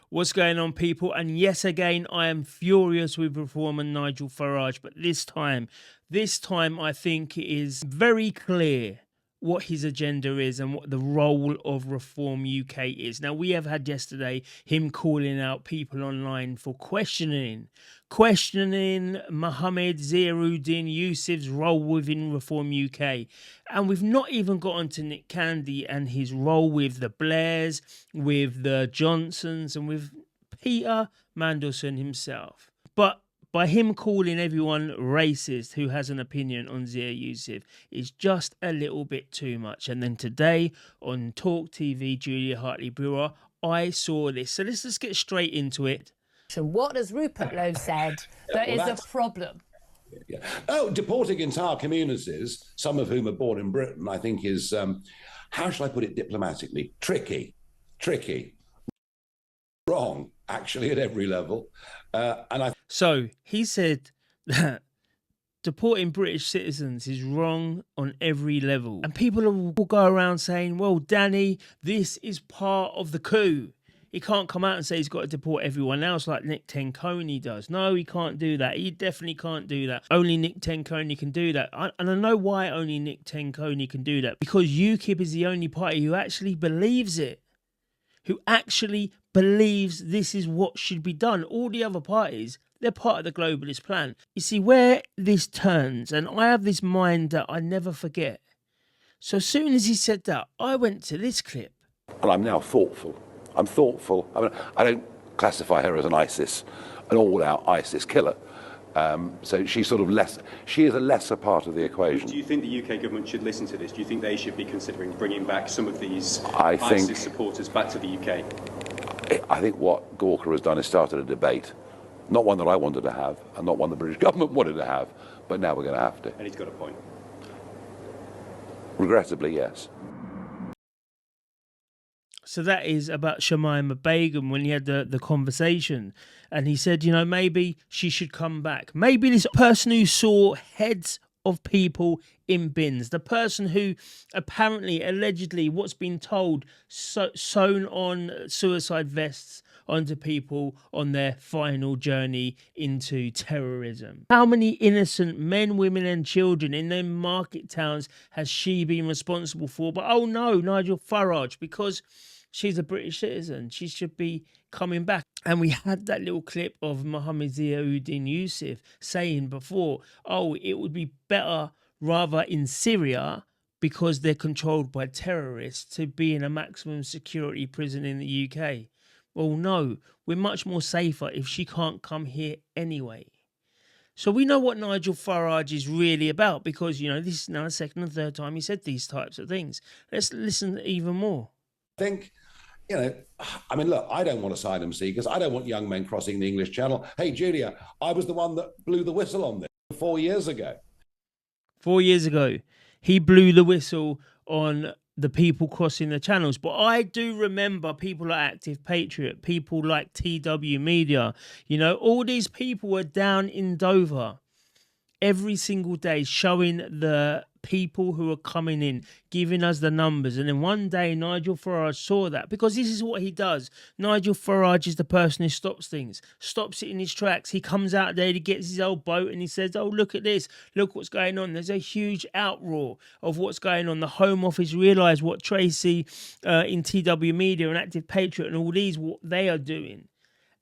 What's going on, people? And yes, again, I am furious with Reform and Nigel Farage, but this time I think it is very clear what his agenda is and what the role of Reform UK is. Now, we have had yesterday him calling out people online for questioning Mohammed Zahiruddin Yusuf's role within Reform UK. And we've not even got onto Nick Candy and his role with the Blairs, with the Johnsons, and with Peter Mandelson himself. But by him calling everyone racist who has an opinion on Zia Yusuf is just a little bit too much. And then today on Talk TV, Julia Hartley-Brewer, I saw this. So let's just get straight into it. What has Rupert Lowe said that is a problem? Yeah. Oh, deporting entire communities, some of whom are born in Britain, I think is, how shall I put it diplomatically? Tricky. Wrong, actually, at every level. So he said that deporting British citizens is wrong on every level. And people will go around saying, well, Danny, this is part of the coup. He can't come out and say he's got to deport everyone else like Nick Tenconi does. No, he can't do that. He definitely can't do that. Only Nick Tenconi can do that. And I know why only Nick Tenconi can do that. Because UKIP is the only party who actually believes it. Who actually believes this is what should be done. All the other parties, they're part of the globalist plan. You see, where this turns, and I have this mind that I never forget. So as soon as he said that, I went to this clip. And I'm now thoughtful. I'm thoughtful. I mean, I don't classify her as an all-out ISIS killer. So she's sort of she is a lesser part of the equation. Do you think the UK government should listen to this? Do you think they should be considering bringing back some of these ISIS supporters back to the UK? I think what Gawker has done is started a debate. Not one that I wanted to have, and not one the British government wanted to have, but now we're going to have to. And he's got a point. Regrettably, yes. So that is about Shamima Begum when he had the conversation. And he said, you know, maybe she should come back. Maybe this person who saw heads of people in bins, the person who apparently, allegedly, what's been told, sewn on suicide vests onto people on their final journey into terrorism. How many innocent men, women and children in their market towns has she been responsible for? But oh no, Nigel Farage, because she's a British citizen, she should be coming back. And we had that little clip of Mohammed Zahiruddin Yusuf saying before, oh, it would be better rather in Syria because they're controlled by terrorists to be in a maximum security prison in the UK. Well, no, we're much more safer if she can't come here anyway. So we know what Nigel Farage is really about because, you know, this is now the second and third time he said these types of things. Let's listen even more. I think, you know, I mean, look, I don't want asylum seekers. I don't want young men crossing the English Channel. Hey, Julia, I was the one that blew the whistle on this 4 years ago. 4 years ago, he blew the whistle on the people crossing the channels. But I do remember people like Active Patriot, people like TW Media. You know, all these people were down in Dover every single day showing the people who are coming in, giving us the numbers. And then one day Nigel Farage saw that, because this is what he does. Nigel Farage is the person who stops things, stops it in his tracks. He comes out there, he gets his old boat and he says, oh, look at this, look what's going on. There's a huge outroar of what's going on. The Home Office realised what Tracy in TW Media and Active Patriot and all these, what they are doing.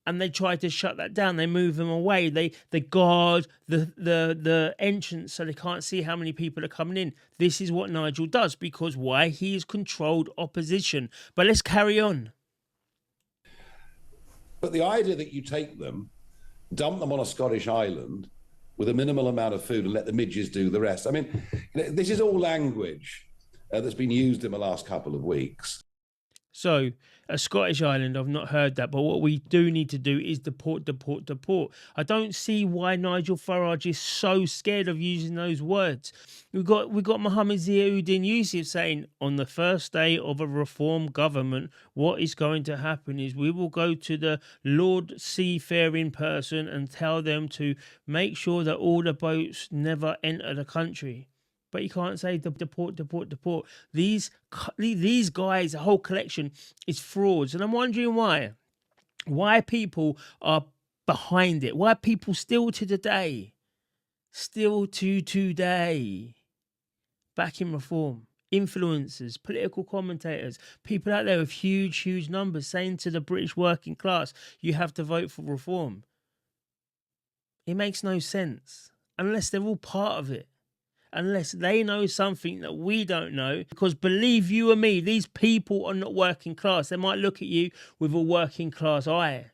And they try to shut that down. They move them away. They guard the entrance so they can't see how many people are coming in. This is what Nigel does because why? He is controlled opposition. But let's carry on. But the idea that you take them, dump them on a Scottish island with a minimal amount of food and let the midges do the rest. I mean, you know, this is all language that's been used in the last couple of weeks. So, a Scottish island, I've not heard that, but what we do need to do is deport. I don't see why Nigel Farage is so scared of using those words. We've got Mohammed Zahiruddin Yusuf saying, on the first day of a reform government, what is going to happen is we will go to the Lord Seafaring person and tell them to make sure that all the boats never enter the country. But you can't say deport. These guys, the whole collection is frauds. And I'm wondering why. Why people are behind it. Why people still to today back in reform. Influencers, political commentators, people out there with huge numbers saying to the British working class, you have to vote for reform. It makes no sense unless they're all part of it. Unless they know something that we don't know. Because believe you and me, these people are not working class. They might look at you with a working class eye.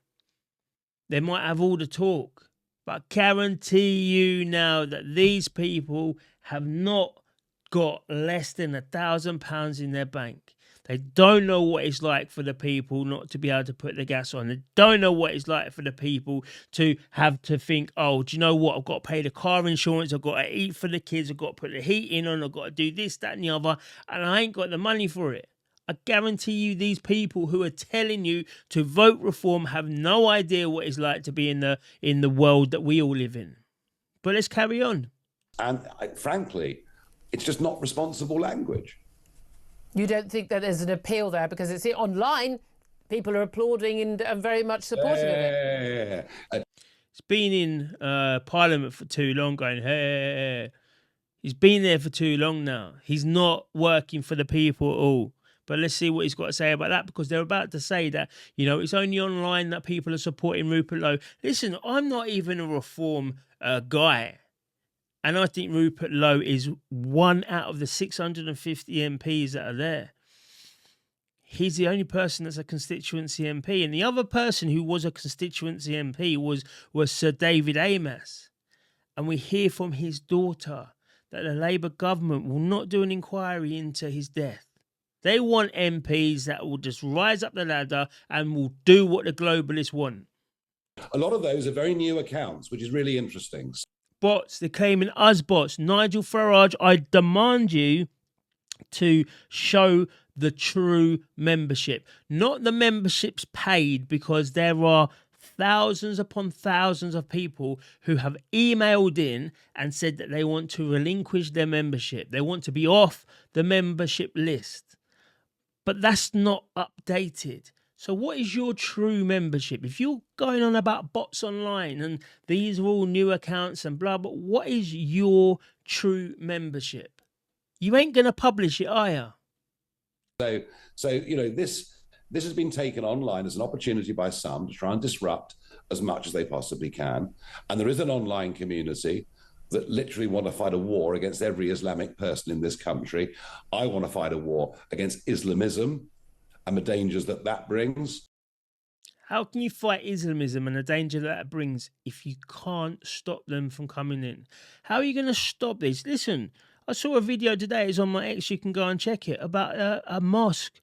They might have all the talk. But I guarantee you now that these people have not got less than £1,000 in their bank. They don't know what it's like for the people not to be able to put the gas on. They don't know what it's like for the people to have to think, oh, do you know what? I've got to pay the car insurance. I've got to eat for the kids. I've got to put the heating on. I've got to do this, that and the other. And I ain't got the money for it. I guarantee you these people who are telling you to vote reform have no idea what it's like to be in the world that we all live in. But let's carry on. And frankly, it's just not responsible language. You don't think that there's an appeal there because it's online, people are applauding and very much supportive of it. He's been in Parliament for too long going, hey. He's been there for too long now. He's not working for the people at all. But let's see what he's got to say about that, because they're about to say that, you know, it's only online that people are supporting Rupert Lowe. Listen, I'm not even a reform guy. And I think Rupert Lowe is one out of the 650 MPs that are there. He's the only person that's a constituency MP. And the other person who was a constituency MP was Sir David Amess. And we hear from his daughter that the Labour government will not do an inquiry into his death. They want MPs that will just rise up the ladder and will do what the globalists want. A lot of those are very new accounts, which is really interesting. Bots, they're claiming us bots. Nigel Farage, I demand you to show the true membership. Not the memberships paid, because there are thousands upon thousands of people who have emailed in and said that they want to relinquish their membership. They want to be off the membership list. But that's not updated. So what is your true membership? If you're going on about bots online and these are all new accounts and blah, but what is your true membership? You ain't going to publish it, are you? So you know, this has been taken online as an opportunity by some to try and disrupt as much as they possibly can. And there is an online community that literally want to fight a war against every Islamic person in this country. I want to fight a war against Islamism and the dangers that that brings. How can you fight Islamism and the danger that brings if you can't stop them from coming in? How are you going to stop this? Listen, I saw a video today, it's on my X, you can go and check it, about a mosque,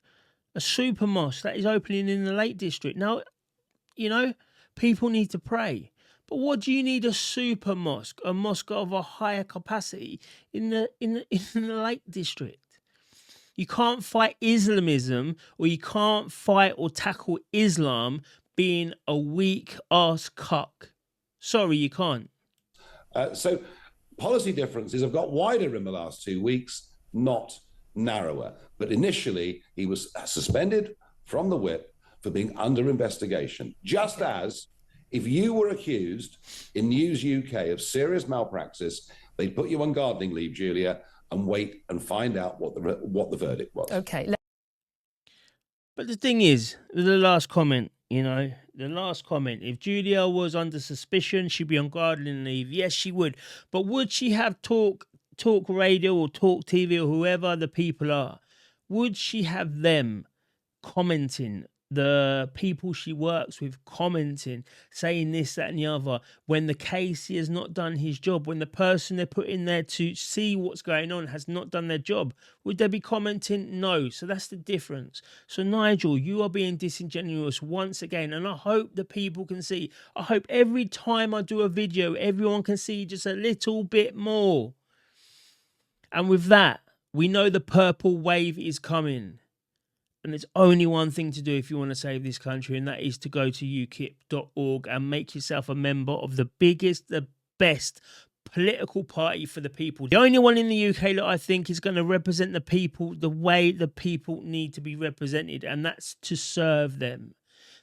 a super mosque that is opening in the Lake District. Now, you know, people need to pray. But what do you need a super mosque, a mosque of a higher capacity in the Lake District? You can't fight Islamism, or you can't fight or tackle Islam being a weak ass cuck. Sorry, you can't. So policy differences have got wider in the last 2 weeks, not narrower. But initially, he was suspended from the whip for being under investigation, just as if you were accused in News UK of serious malpractice, they'd put you on gardening leave, Julia, and wait and find out what the verdict was. Okay. But the thing is, the last comment, you know, if Julia was under suspicion, she'd be on gardening leave. Yes, she would. But would she have talk radio or talk TV or whoever the people are? Would she have them commenting, the people she works with commenting, saying this, that and the other, when the Casey has not done his job, when the person they're put in there to see what's going on has not done their job? Would they be commenting? No. So that's the difference. So Nigel, you are being disingenuous once again, and I hope the people can see. I hope every time I do a video, everyone can see just a little bit more. And with that, we know the purple wave is coming. And there's only one thing to do if you want to save this country, and that is to go to ukip.org and make yourself a member of the biggest, the best political party for the people. The only one in the UK that I think is going to represent the people the way the people need to be represented, and that's to serve them.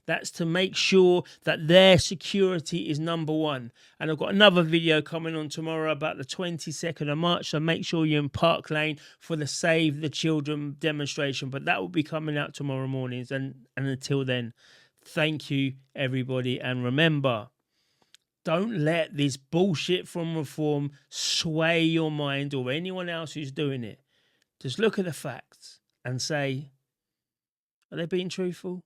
That's to make sure that their security is number one. And I've got another video coming on tomorrow about the 22nd of March. So make sure you're in Park Lane for the Save the Children demonstration. But that will be coming out tomorrow mornings. And until then, thank you, everybody. And remember, don't let this bullshit from Reform sway your mind or anyone else who's doing it. Just look at the facts and say, are they being truthful?